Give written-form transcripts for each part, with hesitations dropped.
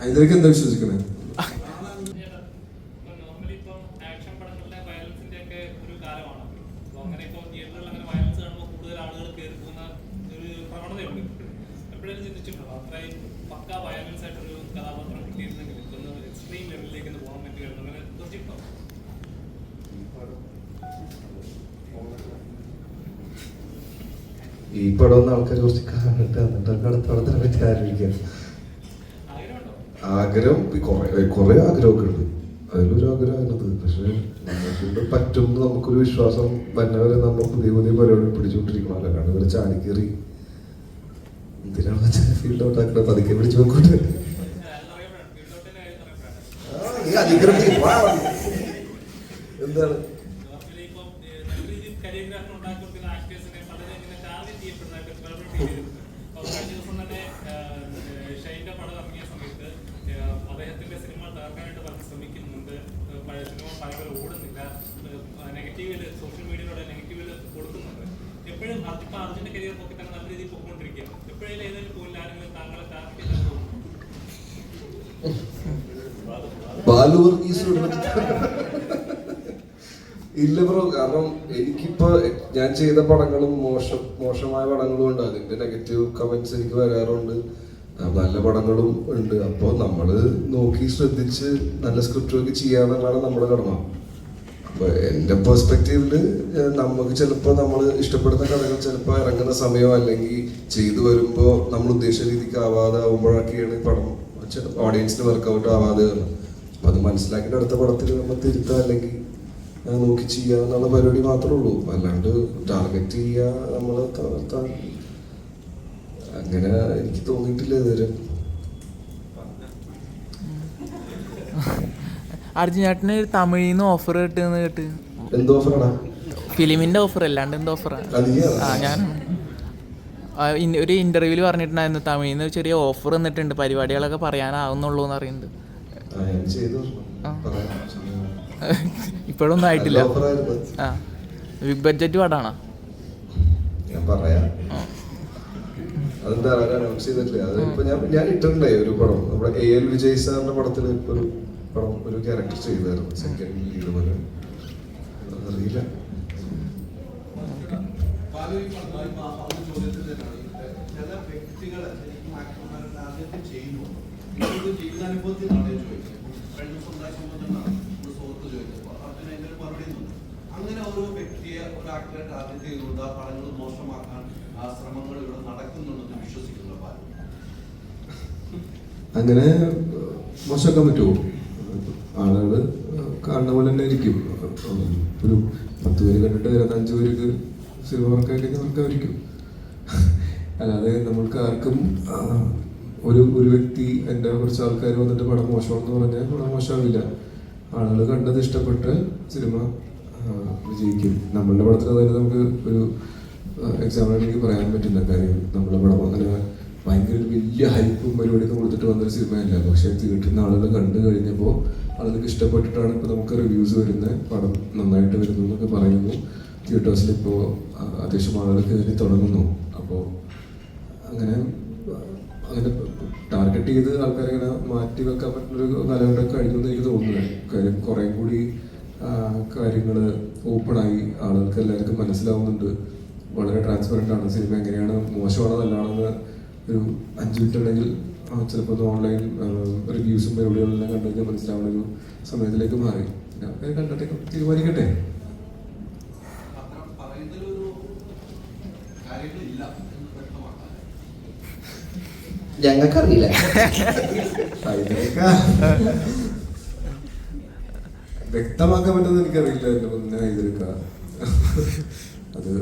ഹൈദരക്ക് എന്താ വിശ്വസിക്കണേ? ഈ പടം ഒന്ന് ആൾക്കാർ കുറച്ച് കാണിട്ട് എന്നിട്ടൊക്കെ അടുത്തടത്തിനെ പറ്റി ആലോചിക്കാം. ആഗ്രഹം കുറെ ആഗ്രഹമൊക്കെ ഉണ്ട്, അതിലൊരു ആഗ്രഹമാണത്. പക്ഷെ നമുക്കൊണ്ട് പറ്റുമെന്ന് നമുക്കൊരു വിശ്വാസം വന്നവരെ നമ്മൾ പുതിയ പുതിയ പരിപാടി പിടിച്ചുകൊണ്ടിരിക്കണം. അല്ലാണ്ട് ഇവരെ ചാടിക്കേറി എന്തിനാണ് ഫീൽഡ് ഔട്ട് ആക്കണത്? പതുക്കെ പിടിച്ചു നോക്കട്ടെ. എന്താണ് സോഷ്യൽ മീഡിയയിലൂടെ നെഗറ്റീവില് കൊടുക്കുന്നുണ്ട്. എപ്പോഴും അർജുന്റെ കരിയർ നോക്കി തന്നെ നല്ല രീതിയിൽ പോയിക്കൊണ്ടിരിക്കുക. എപ്പോഴും ഏതെങ്കിലും പോയില്ല ആരെങ്കിലും താങ്കളെ ടാർഗറ്റ് ഇല്ല ബ്രോ. കാരണം എനിക്കിപ്പോ ഞാൻ ചെയ്ത പടങ്ങളും മോശമായ പടങ്ങളും ഉണ്ട്. അതിന്റെ നെഗറ്റീവ് കമന്റ്സ് എനിക്ക് വരാറുണ്ട്. നല്ല പടങ്ങളും ഉണ്ട്. അപ്പോൾ നമ്മള് നോക്കി ശ്രദ്ധിച്ച് നല്ല സ്ക്രിപ്റ്റ് ഒക്കെ ചെയ്യാന്നുള്ളതാണ് നമ്മുടെ കടമ. അപ്പൊ എന്റെ പെർസ്പെക്റ്റീവില് നമുക്ക് ചിലപ്പോൾ നമ്മൾ ഇഷ്ടപ്പെടുന്ന കഥകൾ ചിലപ്പോൾ ഇറങ്ങുന്ന സമയം അല്ലെങ്കിൽ ചെയ്തു വരുമ്പോൾ നമ്മൾ ഉദ്ദേശിച്ച രീതിക്ക് ആവാതെ ആവുമ്പോഴൊക്കെയാണ് പടം ഓഡിയൻസിന് വർക്കൗട്ട് ആവാതെ. അപ്പൊ അത് മനസ്സിലാക്കിയിട്ട് അടുത്ത പടത്തിൽ നമ്മൾ തിരുത്താം അല്ലെങ്കിൽ നോക്കി ചെയ്യുക എന്നുള്ള പരിപാടി മാത്രമേ ഉള്ളൂ. അല്ലാണ്ട് ടാർഗറ്റ് ചെയ്യുക നമ്മളെ തളർത്താൻ അങ്ങനെ എനിക്ക് തോന്നിയിട്ടില്ല ഇതുവരെ. അർജുൻ ചേട്ടന് തമിഴിൽ നിന്ന് ഓഫർ കിട്ടുമെന്ന് കേട്ട്. എന്ത് ഓഫറാണ്? ഫിലിമിന്റെ ഓഫർ അല്ലാണ്ട് എന്ത് ഓഫറാണ്? ഞാൻ ഒരു ഇന്റർവ്യൂവിൽ പറഞ്ഞിട്ടുണ്ടായിരുന്നു തമിഴിൽ നിന്ന് ചെറിയ ഓഫർ വന്നിട്ടുണ്ട്, പരിപാടികളൊക്കെ പറയാനാവുന്നുള്ളൂ എന്ന് പറയുന്നുണ്ട്. ഇപ്പോഴൊന്നും ആയിട്ടില്ല. ആ ബിഗ് ബഡ്ജറ്റ് പടാണോ? ഞാൻ ഇട്ടിട്ടുണ്ടായി ഒരു പടം, നമ്മുടെ AL വിജയ് സാറിന്റെ പടത്തിൽ ഒരു പടം ഒരു ക്യാരക്ടർ ചെയ്തായിരുന്നു, സെക്കൻഡ് ലീഡ് പോലെ. അറിയില്ല. അങ്ങനെ ഓരോ വ്യക്തിയെ ഒരു ആക്ടറെ ടാർഗറ്റ് ചെയ്തുകൊണ്ട് ആ പടങ്ങൾ മോശമാക്കാൻ ആ ശ്രമങ്ങൾ ഇവിടെ നടക്കുന്നുണ്ടെന്ന് വിശ്വസിക്കുന്ന അങ്ങനെ മോശമാക്കാൻ പറ്റുമോ? ആളുകൾ കാണുന്ന പോലെ തന്നെ ആയിരിക്കും. ഒരു 10 പേര് കണ്ടിട്ട് 25 പേർക്ക് സിനിമ വർക്കായിട്ട് വർക്കായിരിക്കും. അല്ലാതെ നമ്മൾക്ക് ആർക്കും ഒരു വ്യക്തി എൻ്റെ കുറച്ച് ആൾക്കാർ വന്നിട്ട് പടം മോശമാണെന്ന് പറഞ്ഞാൽ പടം മോശമാവില്ല. ആളുകൾ കണ്ടത് ഇഷ്ടപ്പെട്ട് സിനിമ വിജയിക്കും. നമ്മളുടെ പടത്തിൽ തന്നെ നമുക്ക് ഒരു എക്സാമ്പിൾ എനിക്ക് പറയാൻ പറ്റില്ല. കാര്യം നമ്മുടെ പടം അങ്ങനെ ഭയങ്കര വലിയ ഹൈപ്പും പരിപാടിയൊക്കെ കൊടുത്തിട്ട് വന്നൊരു സിനിമയല്ല. പക്ഷേ തിയേറ്ററിൽ നിന്ന് ആളുകൾ കണ്ടു കഴിഞ്ഞപ്പോൾ ആളുകൾക്ക് ഇഷ്ടപ്പെട്ടിട്ടാണ് ഇപ്പോൾ നമുക്ക് റിവ്യൂസ് വരുന്നത്. പടം നന്നായിട്ട് വരുന്നു എന്നൊക്കെ പറയുന്നു. തിയേറ്റേഴ്സിൽ ഇപ്പോൾ അത്യാവശ്യം ആളുകൾ കയറി തുടങ്ങുന്നു. അപ്പോൾ അങ്ങനെ ടാർഗറ്റ് ചെയ്ത് ആൾക്കാരെ ഇങ്ങനെ മാറ്റി വെക്കാൻ പറ്റുന്നൊരു കാലഘട്ടം കഴിഞ്ഞു എന്ന് എനിക്ക് തോന്നുന്നത്. കാര്യം കുറേ കൂടി കാര്യങ്ങൾ ഓപ്പണായി, ആളുകൾക്ക് എല്ലാവർക്കും മനസ്സിലാവുന്നുണ്ട്. വളരെ ട്രാൻസ്പെറൻ്റ് ആണ് സിനിമ. എങ്ങനെയാണ് മോശമാണോ നല്ലതാണെന്ന് ഒരു 5 മിനിറ്റ് ഉണ്ടെങ്കിൽ ചിലപ്പോൾ ഓൺലൈൻ റിവ്യൂസും പരിപാടികളെല്ലാം കണ്ടു കഴിഞ്ഞാൽ മനസ്സിലാവുന്ന ഒരു സമയത്തിലേക്ക് മാറി. കണ്ടിട്ട് തീരുമാനിക്കട്ടെ. ഞങ്ങൾക്കറിയില്ല. വ്യക്തമാക്കാൻ പറ്റുമെന്ന് എനിക്കറിയില്ല. എൻ്റെ മുന്നേ ഹൈദരക്ക അത്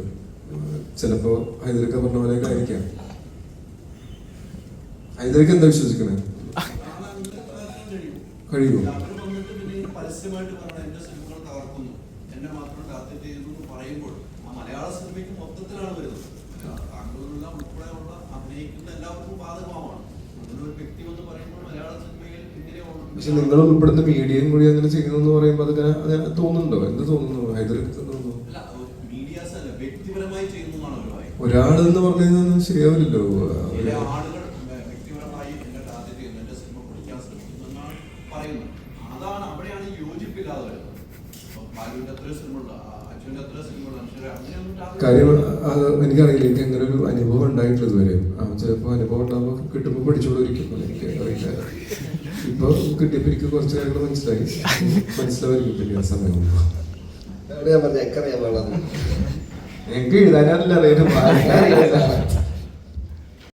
ചിലപ്പോ ഹൈദരക്ക പറഞ്ഞ പോലെയൊക്കെ ആയിരിക്കാം. ഹൈദരക്ക എന്താ വിശ്വസിക്കണേ? കഴിയുമോ? പരസ്യമായിട്ട് പറഞ്ഞ എന്റെ സിനിമകൾ തകർക്കുന്നു, എന്നെ മാത്രം ടാർഗറ്റ് ചെയ്യുന്നു പറയുമ്പോൾ ആ മലയാള സിനിമയ്ക്ക് മൊത്തത്തിലാണ് വരുന്നത്. താങ്കളുള്ള ഉൾപ്പെടെയുള്ള അഭിനയിക്കുന്ന എല്ലാവർക്കും ബാധകമാണ്. അങ്ങനെ ഒരു വ്യക്തി എന്ന് പറയുമ്പോൾ മലയാള സിനിമയിൽ ഇങ്ങനെയുള്ള. പക്ഷെ നിങ്ങൾ ഉൾപ്പെടുന്ന മീഡിയയും കൂടി അങ്ങനെ ചെയ്യുന്നു പറയുമ്പോൾ അതിങ്ങനെ തോന്നുന്നുണ്ടോ? എന്ത് തോന്നുന്നു ഹൈദരക്ക? തോന്നുന്നു അല്ല, മീഡിയാസ് അല്ല, വ്യക്തിപരമായി ചെയ്യുന്നതാണ് ഒരു കാര്യം. ഒരാളെന്ന് പറഞ്ഞതൊന്നും ശരിയാവില്ലല്ലോ. ചില ആളുകൾ വ്യക്തിപരമായി എന്നെ ടാർഗറ്റ് ചെയ്യുന്നു, എന്റെ സിനിമ പൊളിക്കാൻ ശ്രമിക്കുന്നു എന്നാണ് പറയുന്നത്. അതാണ് അവിടെയാണ് യോജിപ്പില്ലാതെ വരുന്നത്. ബാലുവിന്റെ എത്ര സിനിമയുള്ള, അച്ഛൻ്റെ എത്ര സിനിമയുള്ള, അങ്ങനെയൊന്നും കാര്യം അത് എനിക്കറിയില്ല. എനിക്ക് അങ്ങനെ ഒരു അനുഭവം ഉണ്ടായിട്ടില്ല ഇതുവരെ. ചിലപ്പോൾ അനുഭവം ഉണ്ടാകുമ്പോൾ കിട്ടുമ്പോൾ പഠിച്ചുകൊണ്ടിരിക്കും. എനിക്ക് അറിയില്ല. ഇപ്പൊ കിട്ടിയപ്പോ എനിക്ക് കുറച്ച് കാര്യങ്ങൾ മനസ്സിലായിരിക്കും പിന്നെ ആ സമയം. ഞാൻ പറഞ്ഞ എക്കറിയാൻ പാടാ എനിക്ക് എഴുതാനല്ല അറിയാം.